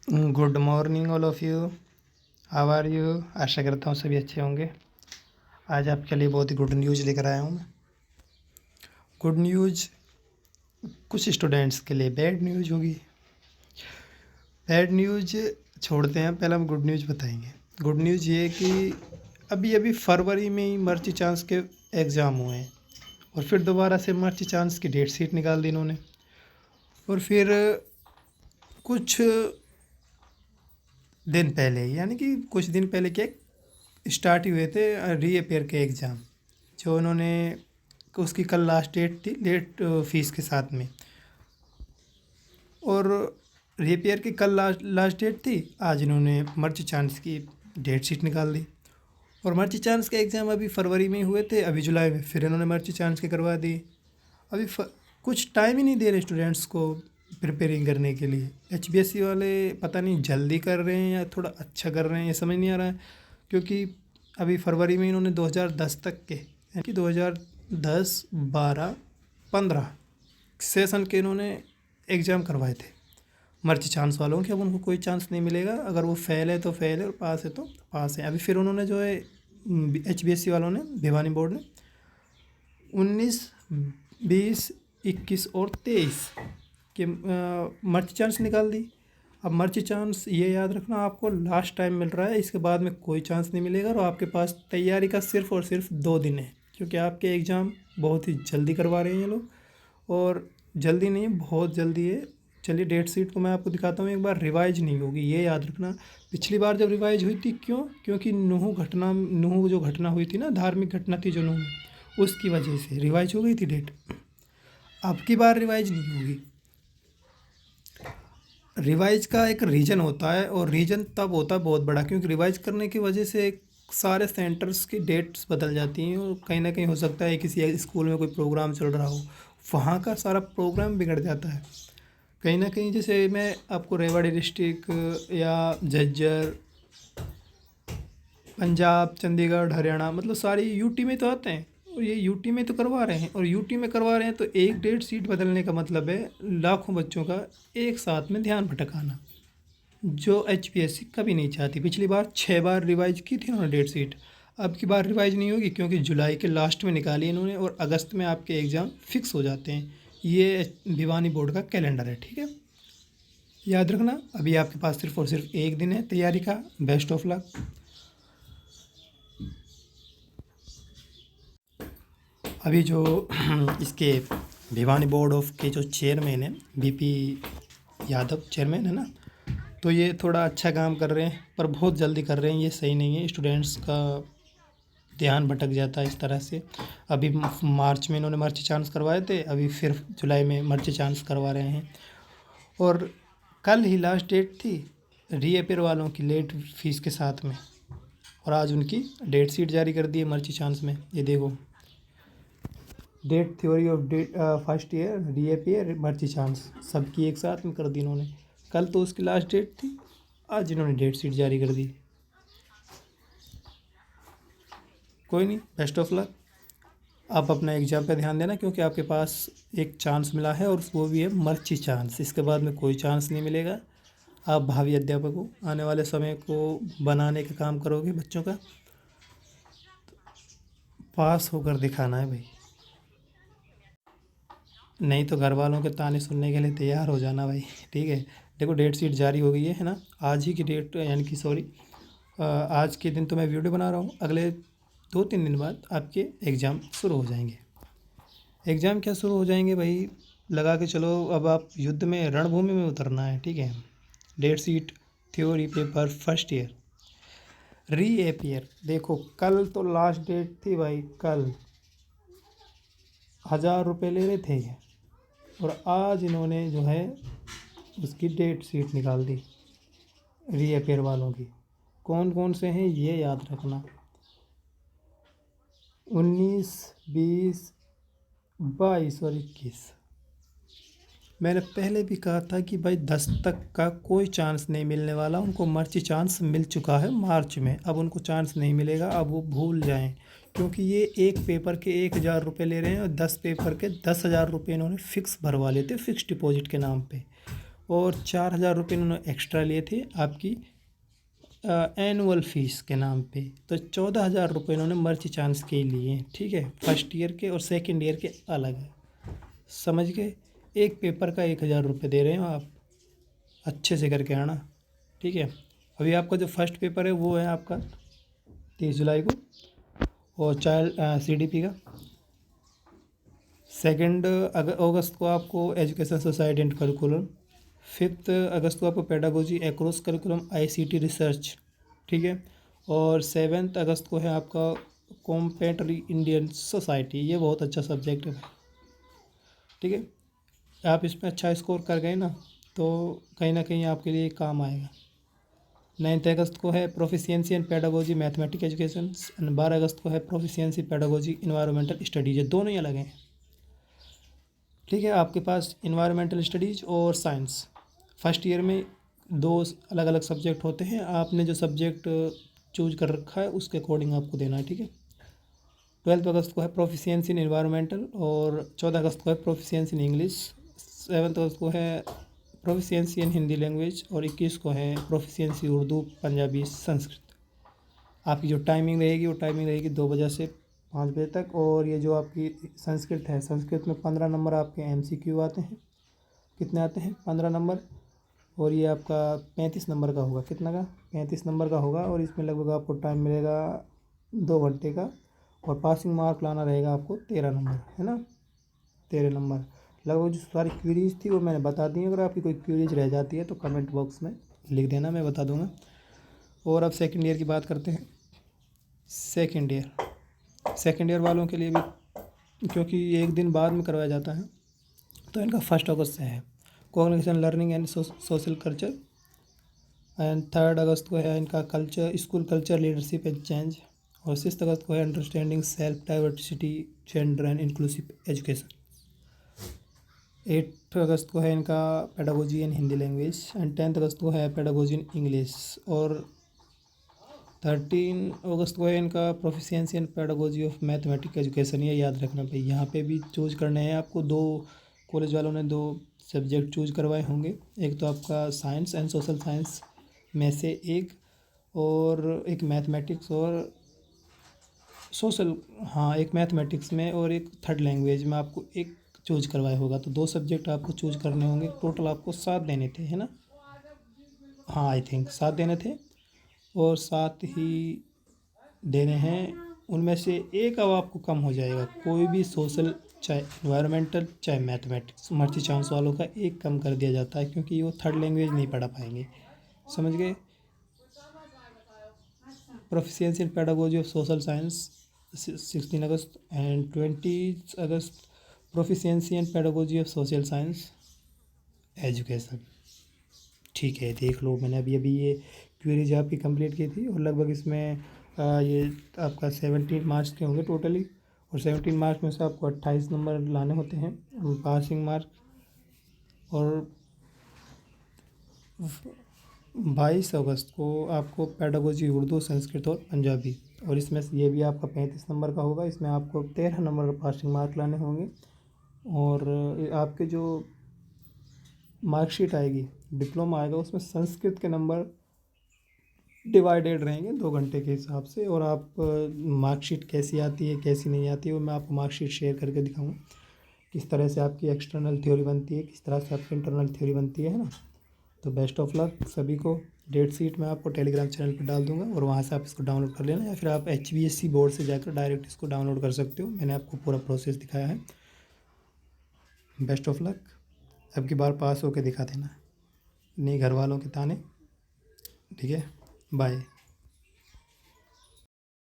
Good morning all of you. How are you? आशा करता हूँ सभी अच्छे होंगे। आज आपके लिए बहुत ही गुड न्यूज़ लेकर आया हूँ मैं। गुड न्यूज़ कुछ स्टूडेंट्स के लिए बैड न्यूज़ होगी। बैड न्यूज़ छोड़ते हैं, पहले हम गुड न्यूज़ बताएंगे। गुड न्यूज़ ये है कि अभी अभी फरवरी में ही मर्ची चांस के एग्ज़ाम हुए हैं और फिर दोबारा से मर्ची चांस की डेट शीट निकाल दी इन्होंने। और फिर कुछ दिन पहले, यानी कि कुछ दिन पहले क्या स्टार्ट ही हुए थे रीअपेयर के एग्ज़ाम, जो उन्होंने उसकी कल लास्ट डेट थी लेट फीस के साथ में। और रीअपेयर की कल लास्ट डेट थी, आज इन्होंने मर्ची चांस की डेट शीट निकाल दी। और मर्ची चांस के एग्ज़ाम अभी फरवरी में ही हुए थे, अभी जुलाई में फिर इन्होंने मर्ची चांस के करवा दी। अभी कुछ टाइम ही नहीं दे रहे स्टूडेंट्स को प्रिपेयरिंग करने के लिए। एचबीएससी वाले पता नहीं जल्दी कर रहे हैं या थोड़ा अच्छा कर रहे हैं, ये समझ नहीं आ रहा है। क्योंकि अभी फरवरी में इन्होंने 2010 तक के, यानी कि 2010, 12, 15 सेशन के इन्होंने एग्ज़ाम करवाए थे मर्ची चांस वालों के। अब उनको कोई चांस नहीं मिलेगा, अगर वो फेल है तो फेल है और पास है तो पास है। अभी फिर उन्होंने जो है एचबीएससी वालों ने, भिवानी बोर्ड ने 19, 20, 21 और 23 के मर्ची चांस निकाल दी। अब मर्ची चांस ये याद रखना, आपको लास्ट टाइम मिल रहा है, इसके बाद में कोई चांस नहीं मिलेगा। और आपके पास तैयारी का सिर्फ और सिर्फ 2 दिन है, क्योंकि आपके एग्ज़ाम बहुत ही जल्दी करवा रहे हैं ये लोग। और जल्दी नहीं, बहुत जल्दी है। चलिए डेट शीट को मैं आपको दिखाता हूँ एक बार। रिवाइज नहीं होगी, ये याद रखना। पिछली बार जब रिवाइज हुई थी, क्यों? क्योंकि नूह जो घटना हुई थी ना, धार्मिक घटना थी जो नूह में, उसकी वजह से रिवाइज हो गई थी डेट। अब की बार रिवाइज नहीं होगी। रिवाइज का एक रीज़न होता है, और रीज़न तब होता है बहुत बड़ा, क्योंकि रिवाइज करने की वजह से सारे सेंटर्स की डेट्स बदल जाती हैं। और कहीं ना कहीं हो सकता है किसी स्कूल में कोई प्रोग्राम चल रहा हो, वहाँ का सारा प्रोग्राम बिगड़ जाता है कहीं ना कहीं। जैसे मैं आपको रेवाड़ी डिस्ट्रिक्ट या झज्जर, पंजाब, चंडीगढ़, हरियाणा, मतलब सारी यूटी में तो आते हैं, और ये यूटी में तो करवा रहे हैं। और यूटी में करवा रहे हैं तो एक डेट सीट बदलने का मतलब है लाखों बच्चों का एक साथ में ध्यान भटकाना, जो एचपीएससी कभी नहीं चाहती। पिछली बार 6 बार रिवाइज की थी उन्होंने डेट सीट। अब की बार रिवाइज नहीं होगी, क्योंकि जुलाई के लास्ट में निकाली इन्होंने और अगस्त में आपके एग्ज़ाम फिक्स हो जाते हैं। ये भिवानी बोर्ड का कैलेंडर है, ठीक है। याद रखना, अभी आपके पास सिर्फ और सिर्फ एक दिन है तैयारी का। Best of luck. अभी जो इसके भिवानी बोर्ड ऑफ के जो चेयरमैन हैं, बीपी यादव चेयरमैन है ना, तो ये थोड़ा अच्छा काम कर रहे हैं, पर बहुत जल्दी कर रहे हैं, ये सही नहीं है। स्टूडेंट्स का ध्यान भटक जाता है इस तरह से। अभी मार्च में इन्होंने मर्ची चांस करवाए थे, अभी फिर जुलाई में मर्ची चांस करवा रहे हैं। और कल ही लास्ट डेट थी रीअपेयर वालों की लेट फीस के साथ में, और आज उनकी डेट शीट जारी कर दी है मर्ची चांस में। ये देखो, date theory of date first year reappear mercy chance, सबकी एक साथ में कर दी इन्होंने। कल तो उसकी लास्ट डेट थी, आज इन्होंने डेट शीट जारी कर दी। कोई नहीं, बेस्ट ऑफ लक। आप अपना एग्ज़ाम पे ध्यान देना, क्योंकि आपके पास एक चांस मिला है, और वो भी है मर्ची चांस। इसके बाद में कोई चांस नहीं मिलेगा। आप भावी अध्यापक हो, आने वाले समय को बनाने का काम करोगे बच्चों का। पास होकर दिखाना है भाई, नहीं तो घर वालों के ताने सुनने के लिए तैयार हो जाना भाई, ठीक है। देखो डेट शीट जारी हो गई है ना, आज ही की डेट, यानी कि सॉरी, आज के दिन तो मैं वीडियो बना रहा हूँ, अगले 2-3 दिन बाद आपके एग्ज़ाम शुरू हो जाएंगे। एग्ज़ाम क्या शुरू हो जाएंगे भाई, लगा के चलो। अब आप युद्ध में, रणभूमि में उतरना है, ठीक है। Date sheet theory paper first year reappear, देखो कल तो लास्ट डेट थी भाई। कल 1000 रुपये ले रहे थे ये, और आज इन्होंने जो है उसकी डेट शीट निकाल दी रीअपेयर वालों की। कौन कौन से हैं ये याद रखना, 19, 20, 22 और 21। मैंने पहले भी कहा था कि भाई 10 तक का कोई चांस नहीं मिलने वाला। उनको मर्ची चांस मिल चुका है मार्च में, अब उनको चांस नहीं मिलेगा, अब वो भूल जाएं। क्योंकि ये एक पेपर के 1000 रुपये ले रहे हैं, और 10 पेपर के 10,000 रुपये इन्होंने फ़िक्स भरवा लेते, फिक्स डिपॉजिट के नाम पे। और 4,000 रुपये इन्होंने एक्स्ट्रा लिए थे आपकी एनुअल फीस के नाम पे। तो 14,000 रुपये इन्होंने मर्ची चांस के लिए हैं, ठीक है। फर्स्ट ईयर के और सेकंड ईयर के अलग है, समझ गए। एक पेपर का 1,000 रुपये दे रहे हो आप, अच्छे से करके आना, ठीक है। अभी आपका जो फर्स्ट पेपर है वो है आपका 30 जुलाई को, और चाइल्ड CDP का। सेकेंड अगस्त को आपको एजुकेशन सोसाइटी एंड करिकुलम। 5 अगस्त को आपको pedagogy across curriculum ICT research, ठीक है। और 7 अगस्त को है आपका कॉम्पेटरी इंडियन सोसाइटी। ये बहुत अच्छा सब्जेक्ट है भाई, ठीक है। आप इसमें अच्छा स्कोर कर गए ना तो कहीं ना कहीं आपके लिए काम आएगा। 9 अगस्त को है proficiency and pedagogy mathematic education, and 12 अगस्त को है प्रोफिशिएंसी पेडागोजी इन्वायरमेंटल स्टडीज। ये दोनों ही अलग हैं, ठीक है। आपके पास इन्वायरमेंटल स्टडीज़ और साइंस फर्स्ट ईयर में 2 अलग अलग सब्जेक्ट होते हैं। आपने जो सब्जेक्ट चूज कर रखा है उसके अकॉर्डिंग आपको देना है, ठीक है। 12 अगस्त को है प्रोफिशिएंसी इन इन्वायरमेंटल, और 14 अगस्त को है प्रोफिशिएंसी इन इंग्लिश। 7 अगस्त को है प्रोफिशिएंसी इन हिंदी लैंग्वेज, और 21 को है प्रोफिशिएंसी उर्दू, पंजाबी, संस्कृत। आपकी जो टाइमिंग रहेगी वो टाइमिंग रहेगी 2 बजे से 5 बजे तक। और ये जो आपकी संस्कृत है, संस्कृत में 15 नंबर आपके MCQ आते हैं। कितने आते हैं? 15 नंबर। और ये आपका 35 नंबर का होगा। कितना का? 35 नंबर का होगा। और इसमें लगभग आपको टाइम मिलेगा 2 घंटे का। और पासिंग मार्क लाना रहेगा आपको 13 नंबर, है ना, 13 नंबर। लगभग जो सारी क्वेरीज थी वो मैंने बता दी। अगर आपकी कोई क्वेरीज रह जाती है तो कमेंट बॉक्स में लिख देना, मैं बता दूंगा। और अब सेकेंड ईयर की बात करते हैं। सेकेंड ईयर वालों के लिए भी, क्योंकि ये एक दिन बाद में करवाया जाता है, तो इनका 1 अगस्त से है cognition learning and social culture. And 3 अगस्त को है इनका culture, school culture, leadership and change. और 6 अगस्त को है understanding self diversity, gender and inclusive education. 8 अगस्त को है इनका pedagogy in Hindi language. And 10 अगस्त को है पेडागोजी इन इंग्लिश। और 13 अगस्त को है इनका proficiency in pedagogy of mathematic education. ये याद रखना भाई, यहाँ पे भी चूज करने हैं आपको। 2 कॉलेज वालों ने 2 सब्जेक्ट चूज करवाए होंगे, एक तो आपका साइंस एंड सोशल साइंस में से एक, और एक मैथमेटिक्स और सोशल, हाँ, एक मैथमेटिक्स में और एक थर्ड लैंग्वेज में आपको एक चूज करवाया होगा। तो 2 सब्जेक्ट आपको चूज करने होंगे। टोटल आपको 7 देने थे, है ना, हाँ, आई थिंक 7 देने थे। और 7 ही देने हैं, उनमें से एक अब आपको कम हो जाएगा। कोई भी सोशल, चाहे इन्वायरमेंटल चाहे मैथमेटिक्स, मर्ची चांस वालों का एक कम कर दिया जाता है, क्योंकि वो थर्ड लैंग्वेज नहीं पढ़ा पाएंगे, समझ गए। Proficiency in pedagogy of social science 16 August. And 20 August proficiency in pedagogy of social science education, ठीक है। देख लो, मैंने अभी अभी ये क्वेरीज आपकी कंप्लीट की थी, और लगभग इसमें ये आपका 17 मार्क्स के होंगे टोटली। और 17 मार्क्स में से आपको 28 नंबर लाने होते हैं पासिंग मार्क। और 22 अगस्त को आपको पेडागोजी उर्दू, संस्कृत और पंजाबी, और इसमें से ये भी आपका 35 नंबर का होगा। इसमें आपको 13 नंबर का पासिंग मार्क लाने होंगे। और आपके जो मार्कशीट आएगी, डिप्लोमा आएगा, उसमें संस्कृत के नंबर डिवाइडेड रहेंगे 2 घंटे के हिसाब से। और आप मार्कशीट कैसी आती है कैसी नहीं आती है वो मैं आपको मार्कशीट शेयर करके दिखाऊंगा, किस तरह से आपकी एक्सटर्नल थ्योरी बनती है, किस तरह से आपकी इंटरनल थ्योरी बनती है ना। तो बेस्ट ऑफ लक सभी को। डेट शीट मैं आपको टेलीग्राम चैनल पर डाल दूंगा, और वहाँ से आप इसको डाउनलोड कर लेना, या फिर आप HBSC बोर्ड से जाकर डायरेक्ट इसको डाउनलोड कर सकते हो। मैंने आपको पूरा प्रोसेस दिखाया है। बेस्ट ऑफ लक, अब की बार पास होकर दिखा देना, नहीं घर वालों के ताने, ठीक है। बाय।